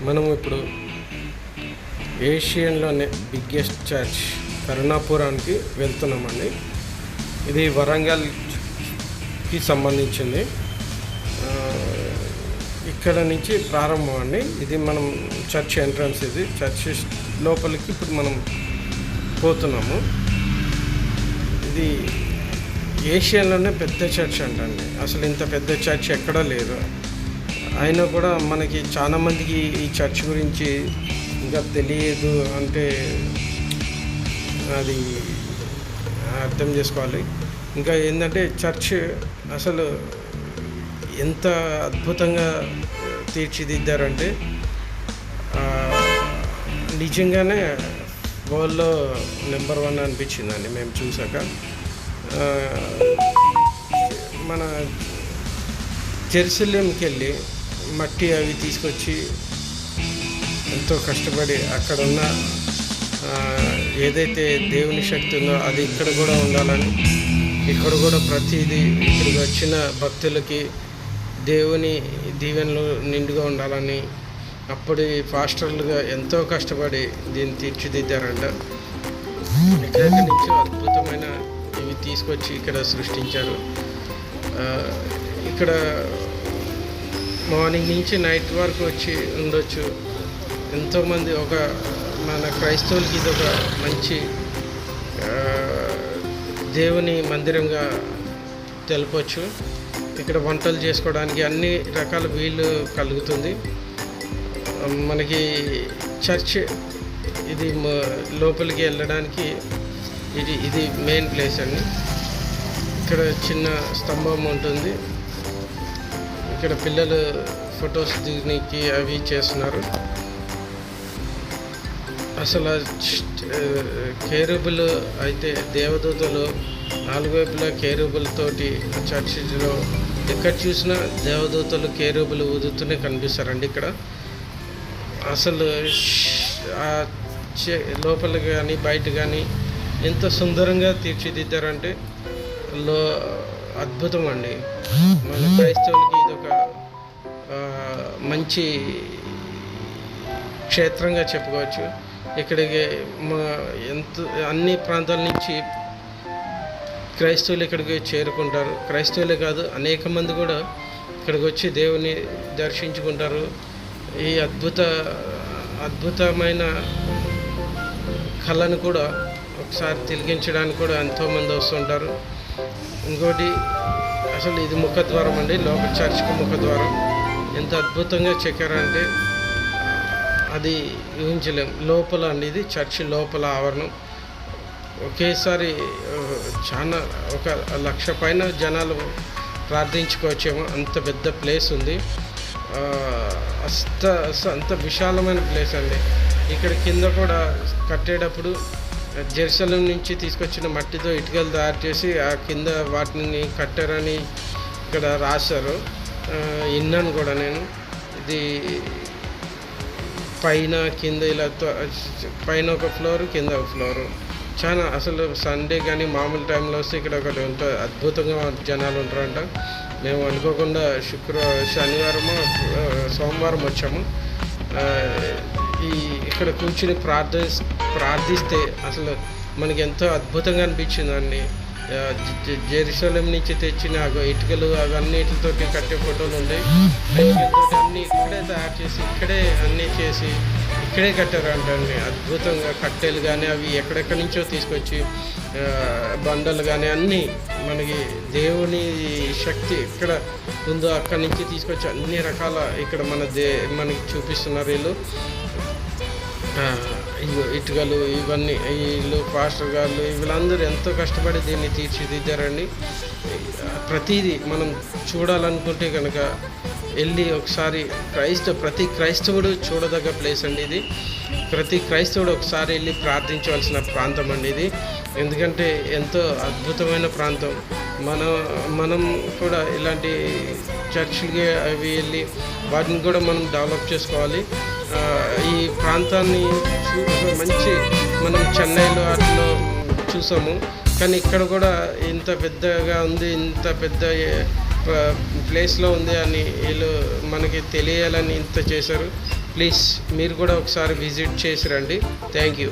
మనం ఇప్పుడు ఏషియన్లోనే biggest church కరుణాపురానికి వెళ్తున్నామండి. ఇది వరంగల్కి సంబంధించింది. ఇక్కడ నుంచి ప్రారంభం అండి. ఇది మనం చర్చ్ ఎంట్రన్స్. ఇది చర్చ్ లోపలికి ఇప్పుడు మనం పోతున్నాము. ఇది ఏషియాలోనే పెద్ద చర్చ్ అంటండి. అసలు ఇంత పెద్ద చర్చ్ ఎక్కడా లేదు. అయినా కూడా మనకి చాలామందికి ఈ చర్చ్ గురించి ఇంకా తెలియదు. అంటే అది అర్థం చేసుకోవాలి. ఇంకా ఏంటంటే చర్చ్ అసలు ఎంత అద్భుతంగా తీర్చిదిద్దారంటే నిజంగానే వరల్డ్లో నెంబర్ 1 అనిపించిందండి మేము చూసాక. మన జెరూసలేంకి వెళ్ళి మట్టి అవి తీసుకొచ్చి ఎంతో కష్టపడి అక్కడ ఉన్న ఏదైతే దేవుని శక్తి ఉందో అది ఇక్కడ కూడా ఉండాలని, ఇక్కడ కూడా ప్రతిదీ ఇక్కడికి వచ్చిన భక్తులకి దేవుని దీవెనలు నిండుగా ఉండాలని అప్పటి పాస్టర్లుగా ఎంతో కష్టపడి దీన్ని తీర్చిదిద్దారంట. ఎక్కడెక్కడి నుంచో అద్భుతమైన ఇవి తీసుకొచ్చి ఇక్కడ సృష్టించారు. ఇక్కడ మార్నింగ్ నుంచి నైట్ వరకు వచ్చి ఉండొచ్చు ఎంతోమంది. మన క్రైస్తవులకి ఇది ఒక మంచి దేవుని మందిరంగా తెలపవచ్చు. ఇక్కడ వంటలు చేసుకోవడానికి అన్ని రకాల వీలు కలుగుతుంది. మనకి చర్చ్ ఇది లోపలికి వెళ్ళడానికి ఇది మెయిన్ ప్లేస్ అండి. ఇక్కడ చిన్న స్తంభం ఉంటుంది. ఇక్కడ పిల్లలు ఫొటోస్ దిగడానికి అవి చేస్తున్నారు. అసలు కేరూబులు అయితే దేవదూతలు 4 వైపులా కేరూబులతోటి చర్చిలో ఎక్కడ చూసినా దేవదూతలు కేరూబులు ఊదుతూనే కనిపిస్తారండి. ఇక్కడ అసలు లోపల కానీ బయట కానీ ఎంత సుందరంగా తీర్చిదిద్దారంటే అద్భుతం అండి. మన క్రైస్తవులకి ఇదొక మంచి క్షేత్రంగా చెప్పుకోవచ్చు. ఇక్కడికి అన్ని ప్రాంతాల నుంచి క్రైస్తవులు ఇక్కడికి చేరుకుంటారు. క్రైస్తవులే కాదు, అనేక మంది కూడా ఇక్కడికి వచ్చి దేవుని దర్శించుకుంటారు. ఈ అద్భుతమైన కళను కూడా ఒకసారి తిలకించడానికి కూడా ఎంతోమంది వస్తుంటారు. ఇంకోటి అసలు ఇది ముఖద్వారం అండి. లోపల చర్చ్కి ముఖద్వారం ఎంత అద్భుతంగా చెక్కారంటే అది ఊహించలేం. లోపల అండి ఇది చర్చి లోపల ఆవరణం. ఒకేసారి చాలా 1,00,000 పైన జనాలు ప్రార్థించుకోవచ్చేమో, అంత పెద్ద ప్లేస్ ఉంది. అంత విశాలమైన ప్లేస్ అండి. ఇక్కడ కింద కూడా కట్టేటప్పుడు జెరూసలేం నుంచి తీసుకొచ్చిన మట్టితో ఇటుకలు తయారు చేసి ఆ కింద వాటిని కట్టారని ఇక్కడ రాశారు. విన్నాను కూడా నేను. ఇది పైన కింద ఇలా పైన ఒక ఫ్లోరు, కింద ఒక ఫ్లోరు. చాలా అసలు సండే కానీ మామూలు టైంలో వస్తే ఇక్కడ ఒకటి ఉంటుంది. అద్భుతంగా జనాలు ఉంటారంట. మేము అనుకోకుండా శనివారము సోమవారం వచ్చాము. ఇక్కడ కూర్చుని ప్రార్థిస్తే అసలు మనకి ఎంతో అద్భుతంగా అనిపించిందండి. జెరూసలేం నుంచి తెచ్చిన ఇటుకలు అవన్నిటితో కట్టే ఫోటోలు ఉన్నాయి. ఇటుకలతో అన్నీ ఇక్కడే తయారు చేసి ఇక్కడే అన్నీ చేసి ఇక్కడే కట్టారంటండి. అద్భుతంగా కట్టెలు కానీ అవి ఎక్కడెక్కడి నుంచో తీసుకొచ్చి బండలు కానీ అన్నీ మనకి దేవుని శక్తి ఎక్కడ ఉందో అక్కడి నుంచి తీసుకొచ్చి అన్ని రకాల ఇక్కడ మనకి చూపిస్తున్నారు వీళ్ళు. ఇటుకలు ఇవన్నీ వీళ్ళు పాస్టర్ గారు వీళ్ళందరూ ఎంతో కష్టపడి దీన్ని తీర్చిదిద్దారండి. ప్రతిదీ మనం చూడాలనుకుంటే కనుక వెళ్ళి ఒకసారి ప్రతి క్రైస్తవుడు చూడదగ్గ ప్లేస్ అండి ఇది. ప్రతి క్రైస్తవుడు ఒకసారి వెళ్ళి ప్రార్థించవలసిన ప్రాంతం అండి ఇది. ఎందుకంటే ఎంతో అద్భుతమైన ప్రాంతం. మనం కూడా ఇలాంటి చర్చిలకి అవి వెళ్ళి వాటిని కూడా మనం డెవలప్ చేసుకోవాలి. ఈ ప్రాంతాన్ని మనం చెన్నైలో అట్లా చూసాము, కానీ ఇక్కడ కూడా ఇంత పెద్దగా ఉంది, ఇంత పెద్ద ప్లేస్లో ఉంది అని వీళ్ళు మనకి తెలియాలని ఇంత చేశారు. ప్లీజ్ మీరు కూడా ఒకసారి విజిట్ చేసి రండి. Thank you.